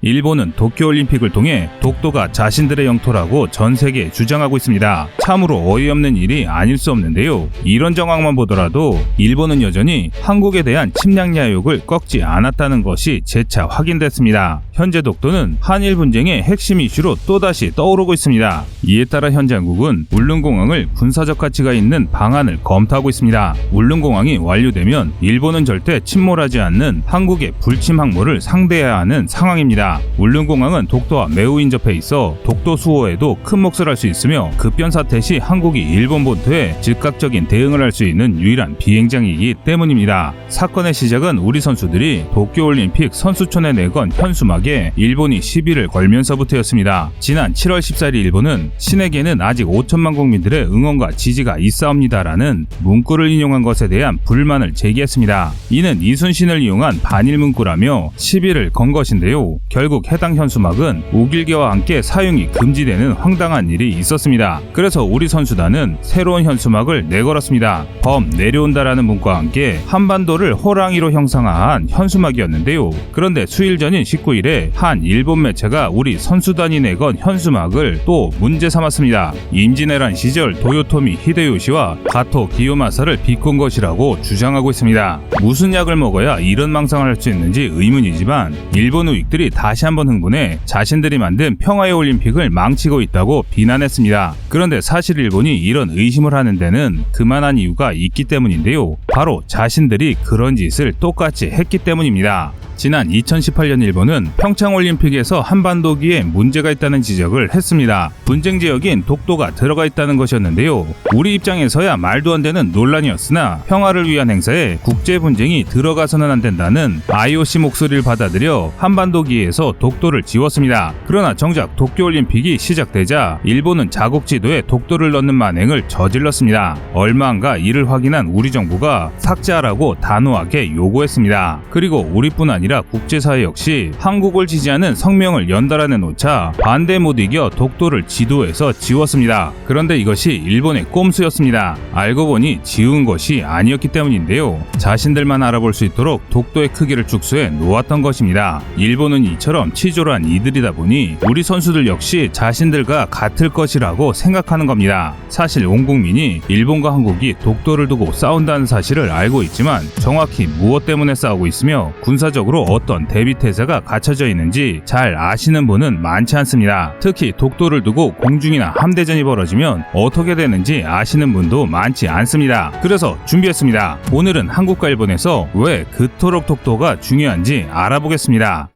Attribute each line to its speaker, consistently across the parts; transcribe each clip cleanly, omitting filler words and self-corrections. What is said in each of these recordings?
Speaker 1: 일본은 도쿄올림픽을 통해 독도가 자신들의 영토라고 전 세계에 주장하고 있습니다. 참으로 어이없는 일이 아닐 수 없는데요. 이런 정황만 보더라도 일본은 여전히 한국에 대한 침략 야욕을 꺾지 않았다는 것이 재차 확인됐습니다. 현재 독도는 한일 분쟁의 핵심 이슈로 또다시 떠오르고 있습니다. 이에 따라 현재 한국은 울릉공항을 군사적 가치가 있는 방안을 검토하고 있습니다. 울릉공항이 완료되면 일본은 절대 침몰하지 않는 한국의 불침 항모를 상대해야 하는 상황입니다. 울릉공항은 독도와 매우 인접해 있어 독도 수호에도 큰 몫을 할 수 있으며 급변 사태 시 한국이 일본 본토에 즉각적인 대응을 할 수 있는 유일한 비행장이기 때문입니다. 사건의 시작은 우리 선수들이 도쿄올림픽 선수촌에 내건 현수막에 일본이 시비를 걸면서부터였습니다. 지난 7월 14일 일본은 신에게는 아직 5천만 국민들의 응원과 지지가 있사옵니다라는 문구를 인용한 것에 대한 불만을 제기했습니다. 이는 이순신을 이용한 반일 문구라며 시비를 건 것인데요. 결국 해당 현수막은 우길기와 함께 사용이 금지되는 황당한 일이 있었습니다. 그래서 우리 선수단은 새로운 현수막을 내걸었습니다. 범 내려온다라는 문구와 함께 한반도를 호랑이로 형상화한 현수막이었는데요. 그런데 수일 전인 19일에 한 일본 매체가 우리 선수단이 내건 현수막을 또 문제 삼았습니다. 임진왜란 시절 도요토미 히데요시와 가토 기요마사를 비꼰 것이라고 주장하고 있습니다. 무슨 약을 먹어야 이런 망상을 할 수 있는지 의문이지만 일본 우익들이 다시 한번 흥분해 자신들이 만든 평화의 올림픽을 망치고 있다고 비난했습니다. 그런데 사실 일본이 이런 의심을 하는 데는 그만한 이유가 있기 때문인데요. 바로 자신들이 그런 짓을 똑같이 했기 때문입니다. 지난 2018년 일본은 평창올림픽에서 한반도기에 문제가 있다는 지적을 했습니다. 분쟁 지역인 독도가 들어가 있다는 것이었는데요. 우리 입장에서야 말도 안 되는 논란이었으나 평화를 위한 행사에 국제 분쟁이 들어가서는 안 된다는 IOC 목소리를 받아들여 한반도기에서 독도를 지웠습니다. 그러나 정작 도쿄올림픽이 시작되자 일본은 자국 지도에 독도를 넣는 만행을 저질렀습니다. 얼마 안가 이를 확인한 우리 정부가 삭제하라고 단호하게 요구했습니다. 그리고 우리뿐 아니라 국제사회 역시 한국을 지지하는 성명을 연달아 내놓자 반대 못 이겨 독도를 지도에서 지웠습니다. 그런데 이것이 일본의 꼼수였습니다. 알고 보니 지운 것이 아니었기 때문인데요. 자신들만 알아볼 수 있도록 독도의 크기를 축소해 놓았던 것입니다. 일본은 이처럼 치졸한 이들이다 보니 우리 선수들 역시 자신들과 같을 것이라고 생각하는 겁니다. 사실 온 국민이 일본과 한국이 독도를 두고 싸운다는 사실을 알고 있지만 정확히 무엇 때문에 싸우고 있으며 군사적으로 어떤 대비태세가 갖춰져 있는지 잘 아시는 분은 많지 않습니다. 특히 독도를 두고 공중이나 함대전이 벌어지면 어떻게 되는지 아시는 분도 많지 않습니다. 그래서 준비했습니다. 오늘은 한국과 일본에서 왜 그토록 독도가 중요한지 알아보겠습니다.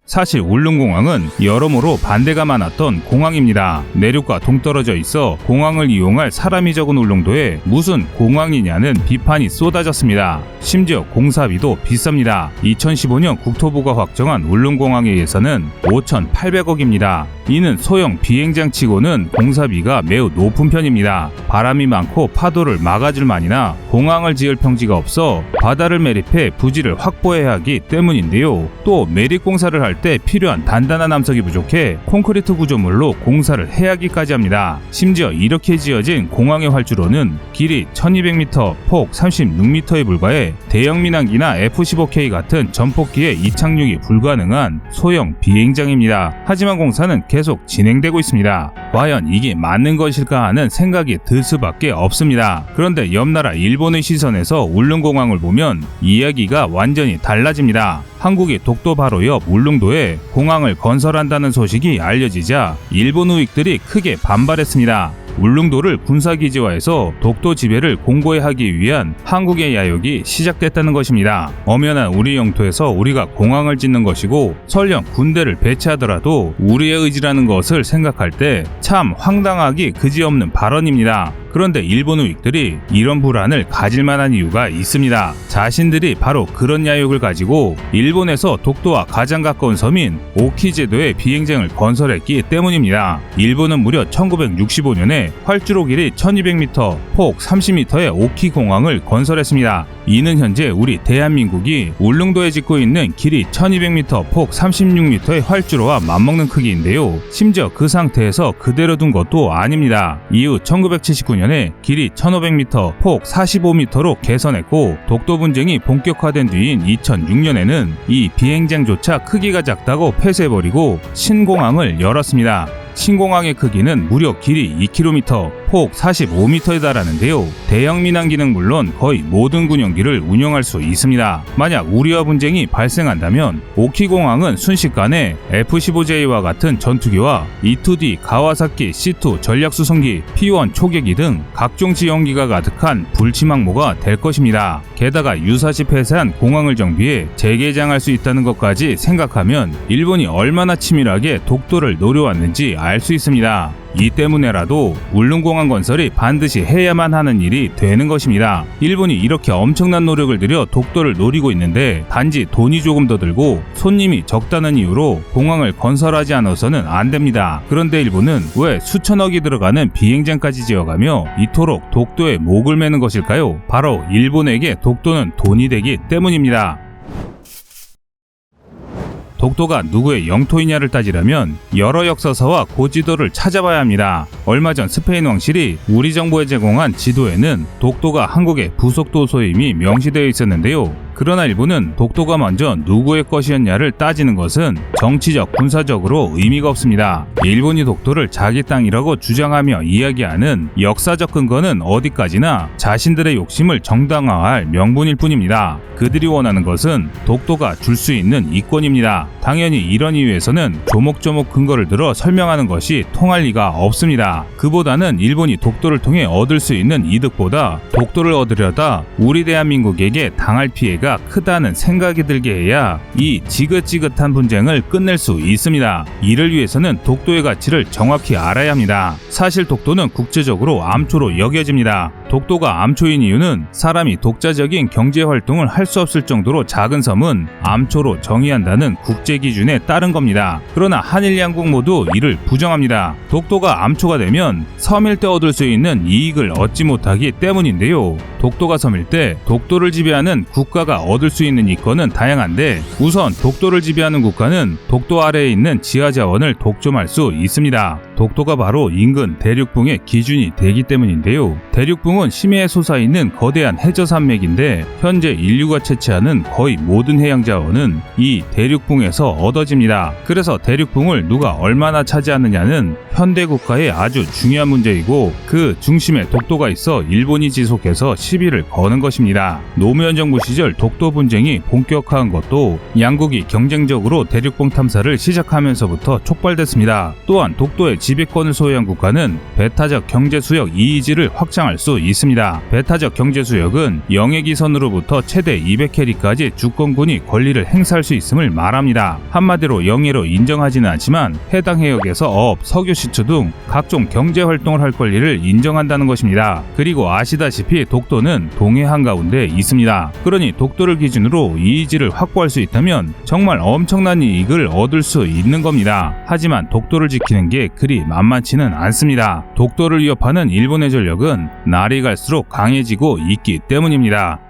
Speaker 1: 사실 울릉공항은 여러모로 반대가 많았던 공항입니다. 내륙과 동떨어져 있어 공항을 이용할 사람이 적은 울릉도에 무슨 공항이냐는 비판이 쏟아졌습니다. 심지어 공사비도 비쌉니다. 2015년 국토부가 확정한 울릉공항의 예산은 5,800억입니다. 이는 소형 비행장치고는 공사비가 매우 높은 편입니다. 바람이 많고 파도를 막아줄 만이나 공항을 지을 평지가 없어 바다를 매립해 부지를 확보해야 하기 때문인데요. 또 매립 공사를 할 때 필요한 단단한 암석이 부족해 콘크리트 구조물로 공사를 해야 하기까지 합니다. 심지어 이렇게 지어진 공항의 활주로는 길이 1200m, 폭 36m에 불과해 대형 민항기나 F-15K 같은 전폭기에 이착륙이 불가능한 소형 비행장입니다. 하지만 공사는 계속 진행되고 있습니다. 과연 이게 맞는 것일까 하는 생각이 들 수밖에 없습니다. 그런데 옆나라 일본의 시선에서 울릉공항을 보면 이야기가 완전히 달라집니다. 한국이 독도 바로 옆 울릉도에 공항을 건설한다는 소식이 알려지자 일본 우익들이 크게 반발했습니다. 울릉도를 군사기지화해서 독도 지배를 공고히 하기 위한 한국의 야욕이 시작됐다는 것입니다. 엄연한 우리 영토에서 우리가 공항을 짓는 것이고 설령 군대를 배치하더라도 우리의 의지라는 것을 생각할 때 참 황당하기 그지없는 발언입니다. 그런데 일본 우익들이 이런 불안을 가질 만한 이유가 있습니다. 자신들이 바로 그런 야욕을 가지고 일본에서 독도와 가장 가까운 섬인 오키제도에 비행장을 건설했기 때문입니다. 일본은 무려 1965년에 활주로 길이 1200m, 폭 30m의 오키공항을 건설했습니다. 이는 현재 우리 대한민국이 울릉도에 짓고 있는 길이 1200m, 폭 36m의 활주로와 맞먹는 크기인데요. 있는데요. 심지어 그 상태에서 그대로 둔 것도 아닙니다. 이후 1979년에 길이 1500m, 폭 45m로 개선했고 독도 분쟁이 본격화된 뒤인 2006년에는 이 비행장조차 크기가 작다고 폐쇄해버리고 신공항을 열었습니다. 신공항의 크기는 무려 길이 2km, 폭 45m에 달하는데요. 대형 민항기는 물론 거의 모든 군용기를 운영할 수 있습니다. 만약 우리와 분쟁이 발생한다면 오키공항은 순식간에 F-15J와 같은 전투기와 E-2D 가와사키 C2 전략수송기, P-1 초계기 등 각종 지원기가 가득한 불치망모가 될 것입니다. 게다가 유사시 폐쇄한 공항을 정비해 재개장할 수 있다는 것까지 생각하면 일본이 얼마나 치밀하게 독도를 노려왔는지 알 수 있습니다. 이 때문에라도 울릉공항 건설이 반드시 해야만 하는 일이 되는 것입니다. 일본이 이렇게 엄청난 노력을 들여 독도를 노리고 있는데 단지 돈이 조금 더 들고 손님이 적다는 이유로 공항을 건설하지 않아서는 안 됩니다. 그런데 일본은 왜 수천억이 들어가는 비행장까지 지어가며 이토록 독도에 목을 매는 것일까요? 바로 일본에게 독도는 돈이 되기 때문입니다. 독도가 누구의 영토이냐를 따지려면 여러 역사서와 고지도를 찾아봐야 합니다. 얼마 전 스페인 왕실이 우리 정부에 제공한 지도에는 독도가 한국의 부속 도서임이 명시되어 있었는데요. 그러나 일본은 독도가 먼저 누구의 것이었냐를 따지는 것은 정치적, 군사적으로 의미가 없습니다. 일본이 독도를 자기 땅이라고 주장하며 이야기하는 역사적 근거는 어디까지나 자신들의 욕심을 정당화할 명분일 뿐입니다. 그들이 원하는 것은 독도가 줄 수 있는 이권입니다. 당연히 이런 이유에서는 조목조목 근거를 들어 설명하는 것이 통할 리가 없습니다. 그보다는 일본이 독도를 통해 얻을 수 있는 이득보다 독도를 얻으려다 우리 대한민국에게 당할 피해가 크다는 생각이 들게 해야 이 지긋지긋한 분쟁을 끝낼 수 있습니다. 이를 위해서는 독도의 가치를 정확히 알아야 합니다. 사실 독도는 국제적으로 암초로 여겨집니다. 독도가 암초인 이유는 사람이 독자적인 경제활동을 할 수 없을 정도로 작은 섬은 암초로 정의한다는 국제 기준에 따른 겁니다. 그러나 한일 양국 모두 이를 부정합니다. 독도가 암초가 되면 섬일 때 얻을 수 있는 이익을 얻지 못하기 때문인데요. 독도가 섬일 때 독도를 지배하는 국가가 얻을 수 있는 이권은 다양한데 우선 독도를 지배하는 국가는 독도 아래에 있는 지하자원을 독점할 수 있습니다. 독도가 바로 인근 대륙붕의 기준이 되기 때문인데요. 대륙붕은 심해에 솟아있는 거대한 해저산맥인데 현재 인류가 채취하는 거의 모든 해양 자원은 이 대륙붕에서 얻어집니다. 그래서 대륙붕을 누가 얼마나 차지하느냐는 현대 국가의 아주 중요한 문제이고 그 중심에 독도가 있어 일본이 지속해서 시비를 거는 것입니다. 노무현 정부 시절 독도 분쟁이 본격화한 것도 양국이 경쟁적으로 대륙붕 탐사를 시작하면서부터 촉발됐습니다. 또한 독도의 지배권을 소유한 국가는 배타적 경제수역 EEZ를 확장할 수 있습니다. 배타적 경제수역은 영해기선으로부터 최대 200캐리까지 주권군이 권리를 행사할 수 있음을 말합니다. 한마디로 영해로 인정하지는 않지만 해당 해역에서 업, 석유 시추 등 각종 경제활동을 할 권리를 인정한다는 것입니다. 그리고 아시다시피 독도는 동해 한가운데 있습니다. 그러니 독도를 기준으로 EEZ를 확보할 수 있다면 정말 엄청난 이익을 얻을 수 있는 겁니다. 하지만 독도를 지키는 게 그리 만만치는 않습니다. 독도를 위협하는 일본의 전력은 날이 갈수록 강해지고 있기 때문입니다.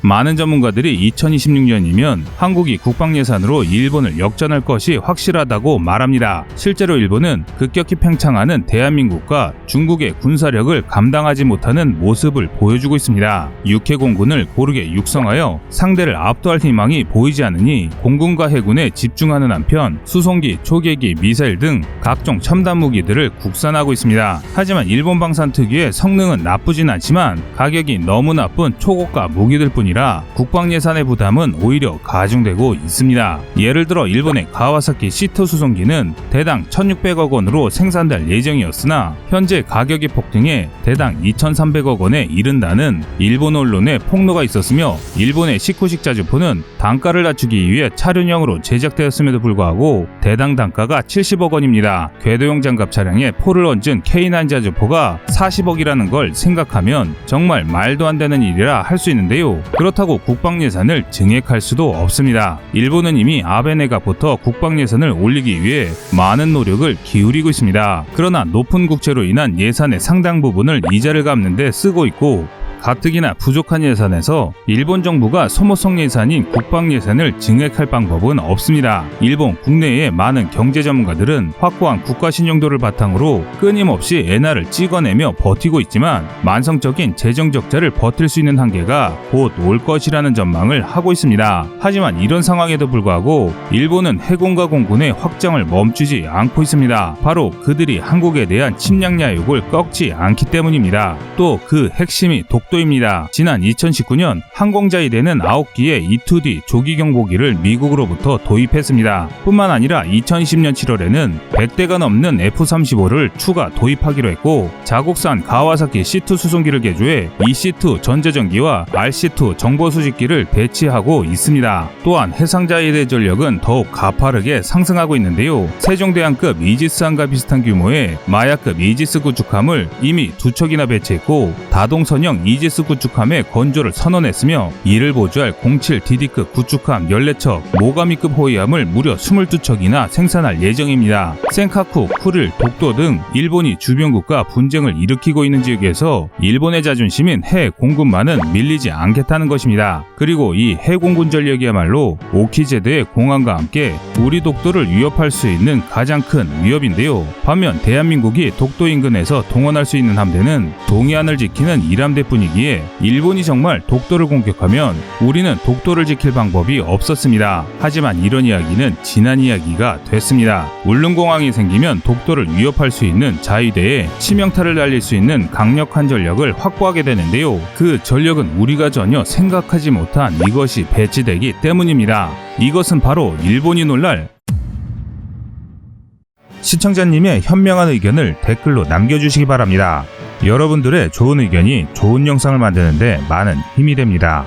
Speaker 1: 많은 전문가들이 2026년이면 한국이 국방 예산으로 일본을 역전할 것이 확실하다고 말합니다. 실제로 일본은 급격히 팽창하는 대한민국과 중국의 군사력을 감당하지 못하는 모습을 보여주고 있습니다. 육해 공군을 고르게 육성하여 상대를 압도할 희망이 보이지 않으니 공군과 해군에 집중하는 한편 수송기, 초계기, 미사일 등 각종 첨단 무기들을 국산하고 있습니다. 하지만 일본 방산 특유의 성능은 나쁘진 않지만 가격이 너무 나쁜 초고가 무기들 뿐이라 국방 예산의 부담은 오히려 가중되고 있습니다. 예를 들어 일본의 가와사키 C2 수송기는 대당 1,600억 원으로 생산될 예정이었으나 현재 가격이 폭등해 대당 2,300억 원에 이른다는 일본 언론의 폭로가 있었으며 일본의 시쿠식 자주포는 단가를 낮추기 위해 차륜형으로 제작되었음에도 불구하고 대당 단가가 70억 원입니다. 궤도용 장갑 차량에 포를 얹은 K9 자주포가 40억이라는 걸 생각하면 정말 말도 안 되는 일이라 할 수 있는데요. 그렇다고 국방 예산을 증액할 수도 없습니다. 일본은 이미 아베 내각부터 국방 예산을 올리기 위해 많은 노력을 기울이고 있습니다. 그러나 높은 국채로 인한 예산의 상당 부분을 이자를 갚는 데 쓰고 있고 가뜩이나 부족한 예산에서 일본 정부가 소모성 예산인 국방 예산을 증액할 방법은 없습니다. 일본 국내의 많은 경제 전문가들은 확고한 국가 신용도를 바탕으로 끊임없이 엔화를 찍어내며 버티고 있지만 만성적인 재정 적자를 버틸 수 있는 한계가 곧 올 것이라는 전망을 하고 있습니다. 하지만 이런 상황에도 불구하고 일본은 해군과 공군의 확장을 멈추지 않고 있습니다. 바로 그들이 한국에 대한 침략 야욕을 꺾지 않기 때문입니다. 또 그 핵심이 독도입니다. 지난 2019년 항공자위 되는 9기의 E-2D 조기 경보기를 미국으로부터 도입했습니다. 뿐만 아니라 2020년 7월에는 100대가 넘는 F-35를 추가 도입하기로 했고 자국산 가와사키 C2 수송기를 개조해 EC2 전자전기와 RC2 정보수집기를 배치하고 있습니다. 또한 해상자위대 전력은 더욱 가파르게 상승하고 있는데요. 세종대왕급 이지스함과 비슷한 규모의 마야급 이지스 구축함을 이미 2척이나 배치했고 다동선형 이지스 구축함의 건조를 선언했으며 이를 보조할 07DD급 구축함 14척, 모가미급 호위함을 무려 22척이나 생산할 예정입니다. 센카쿠, 쿠릴, 독도 등 일본이 주변국과 분쟁을 일으키고 있는 지역에서 일본의 자존심인 해공군만은 밀리지 않겠다는 것입니다. 그리고 이 해공군 전력이야말로 오키제도의 공항과 함께 우리 독도를 위협할 수 있는 가장 큰 위협인데요. 반면 대한민국이 독도 인근에서 동원할 수 있는 함대는 동해안을 지키는 일함대뿐이기에 일본이 정말 독도를 공격하면 우리는 독도를 지킬 방법이 없었습니다. 하지만 이런 이야기는 지난 이야기가 됐습니다. 울릉공항이 생기면 독도를 위협할 수 있는 자위대에 치명타를 날릴 수 있는 강력한 전력을 확보하게 되는데요. 그 전력은 우리가 전혀 생각하지 못한 이것이 배치되기 때문입니다. 이것은 바로 일본이 놀랄 시청자님의 현명한 의견을 댓글로 남겨주시기 바랍니다. 여러분들의 좋은 의견이 좋은 영상을 만드는데 많은 힘이 됩니다.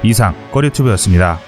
Speaker 1: 이상 꺼리튜브였습니다.